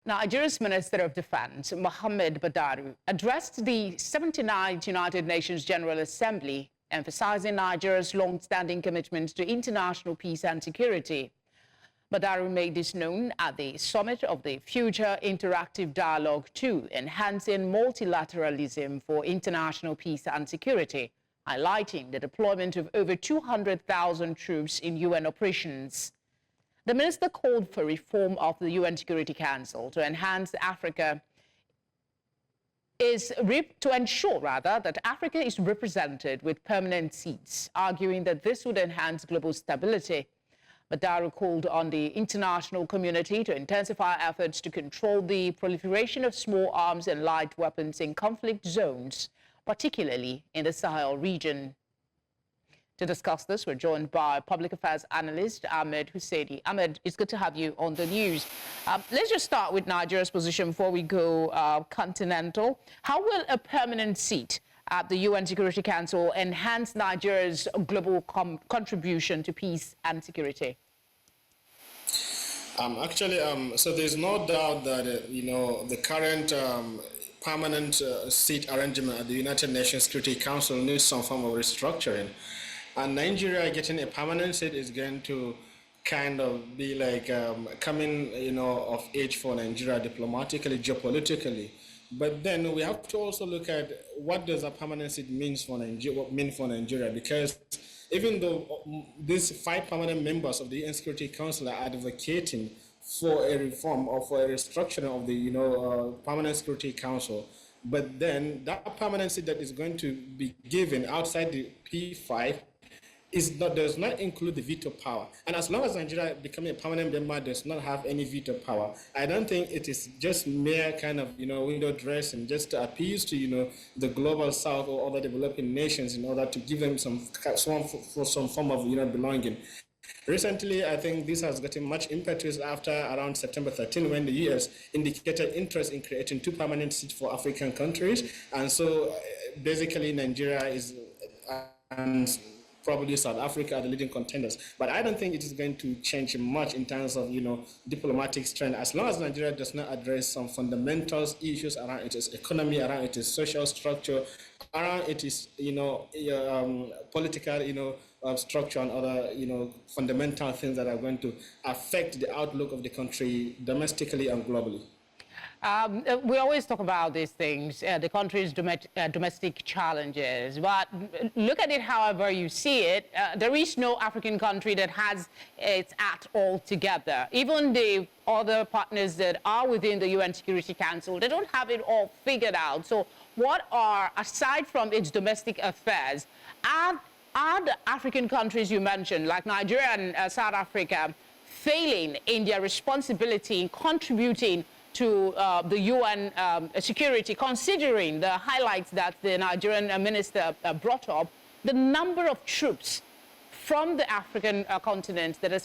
Nigeria's Minister of Defense, Mohammed Badaru, addressed the 79th United Nations General Assembly, emphasizing Nigeria's long-standing commitment to international peace and security. Badaru made this known at the summit of the Future Interactive Dialogue 2, Enhancing Multilateralism for International Peace and Security, highlighting the deployment of over 200,000 troops in UN operations. The minister called for reform of the UN Security Council to ensure that Africa is represented with permanent seats, arguing that this would enhance global stability. Badaru called on the international community to intensify efforts to control the proliferation of small arms and light weapons in conflict zones, particularly in the Sahel region. To discuss this, we're joined by public affairs analyst Ahmed Husaini. Ahmed, it's good to have you on the news. Let's just start with Nigeria's position before we go continental. How will a permanent seat at the UN Security Council enhance Nigeria's global contribution to peace and security? So there's no doubt that, the current permanent seat arrangement at the United Nations Security Council needs some form of restructuring. And Nigeria getting a permanent seat is going to kind of be like coming, of age for Nigeria diplomatically, geopolitically. But then we have to also look at what does a permanent seat mean for Nigeria, because even though these 5 permanent members of the UN Security Council are advocating for a reform or for a restructuring of the permanent Security Council, but then that permanent seat that is going to be given outside the P5 does not include the veto power. And as long as Nigeria becoming a permanent member does not have any veto power, I don't think it is just mere kind of, window dressing just to appeal to, the global south or other developing nations in order to give them some form of, belonging. Recently, I think this has gotten much impetus after around September 13, when the US indicated interest in creating 2 permanent seats for African countries. And so basically Nigeria is and probably South Africa are the leading contenders. But I don't think it is going to change much in terms of, diplomatic strength, as long as Nigeria does not address some fundamental issues around its economy, around its social structure, around its, political, structure and other, fundamental things that are going to affect the outlook of the country domestically and globally. We always talk about these things, the country's domestic challenges, but look at it however you see it. There is no African country that has its act all together. Even the other partners that are within the UN Security Council, they don't have it all figured out. So what are, aside from its domestic affairs, are the African countries you mentioned, like Nigeria and South Africa, failing in their responsibility in contributing to the UN security, considering the highlights that the Nigerian minister brought up, the number of troops from the African continent that has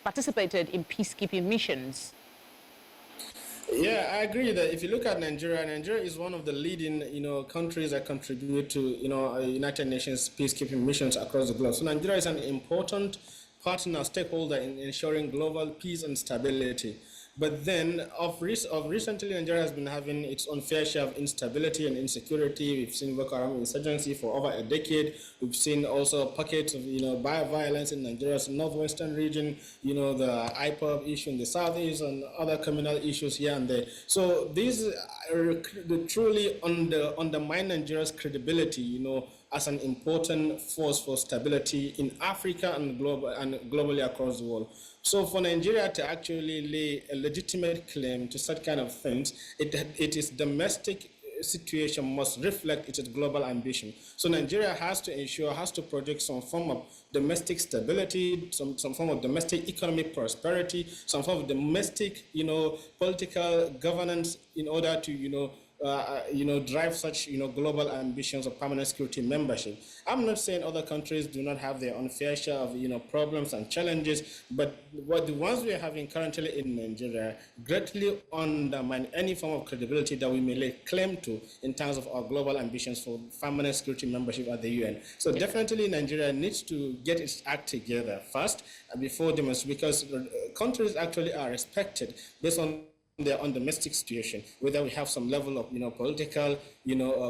participated in peacekeeping missions? Yeah, I agree that if you look at Nigeria, Nigeria is one of the leading, countries that contribute to, United Nations peacekeeping missions across the globe. So Nigeria is an important partner, stakeholder in ensuring global peace and stability. But then, recently, Nigeria has been having its own fair share of instability and insecurity. We've seen Boko Haram insurgency for over a decade. We've seen also pockets of, violence in Nigeria's northwestern region. The IPOB issue in the southeast and other communal issues here and there. So these truly undermine Nigeria's credibility, as an important force for stability in Africa and globally across the world. So for Nigeria to actually lay a legitimate claim to such kind of things, its domestic situation must reflect its global ambition. So Nigeria has to project some form of domestic stability, some form of domestic economic prosperity, some form of domestic, political governance in order to, drive such, global ambitions of permanent security membership. I'm not saying other countries do not have their own fair share of, problems and challenges, but the ones we are having currently in Nigeria greatly undermine any form of credibility that we may lay claim to in terms of our global ambitions for permanent security membership at the UN. So definitely Nigeria needs to get its act together first before demonstrating, because countries actually are respected based on their own domestic situation, whether we have some level of, political,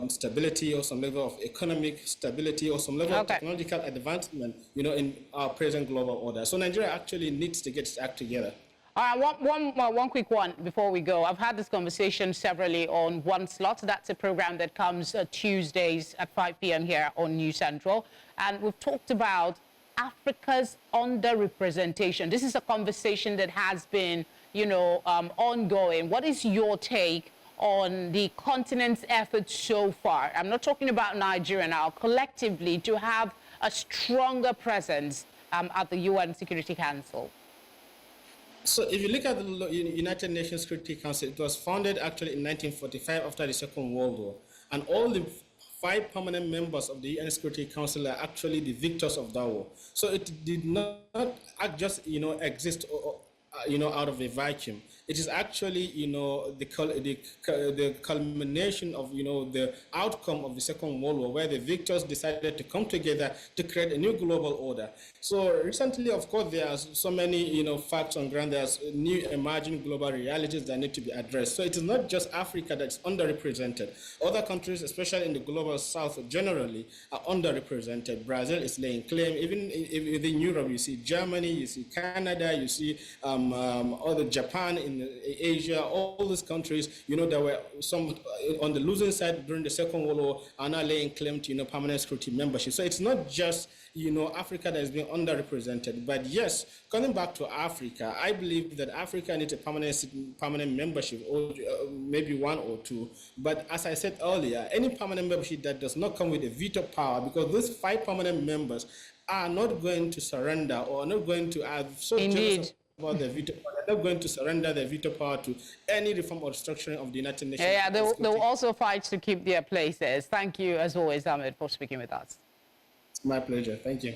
stability, or some level of economic stability, or some level of technological advancement, in our present global order. So Nigeria actually needs to get its act together. All right, one quick one before we go. I've had this conversation severally on One Slot. That's a program that comes Tuesdays at 5 p.m. here on News Central. And we've talked about Africa's underrepresentation. This is a conversation that has been, ongoing. What is your take on the continent's efforts so far? I'm not talking about Nigeria now, collectively, to have a stronger presence at the UN Security Council. So if you look at the United Nations Security Council, it was founded actually in 1945 after the Second World War. And all the 5 permanent members of the UN Security Council are actually the victors of that war. So it did not just, exist, out of a vacuum. It is actually, the culmination of, the outcome of the Second World War, where the victors decided to come together to create a new global order. So recently, of course, there are so many, facts on ground. There's new emerging global realities that need to be addressed. So it is not just Africa that's underrepresented. Other countries, especially in the global south, generally are underrepresented. Brazil is laying claim. Even within Europe, you see Germany, you see Canada, you see other Japan in Asia, all these countries, there were some on the losing side during the Second World War are now laying claim to, permanent security membership. So it's not just, Africa that is being underrepresented. But yes, coming back to Africa, I believe that Africa needs a permanent membership, or maybe 1 or 2. But as I said earlier, any permanent membership that does not come with a veto power, because those 5 permanent members are not going to surrender or are not going to have so jealous about their veto power. They're not going to surrender their veto power to any reform or restructuring of the United Nations. Yeah, they'll also fight to keep their places. Thank you, as always, Ahmed, for speaking with us. It's my pleasure. Thank you.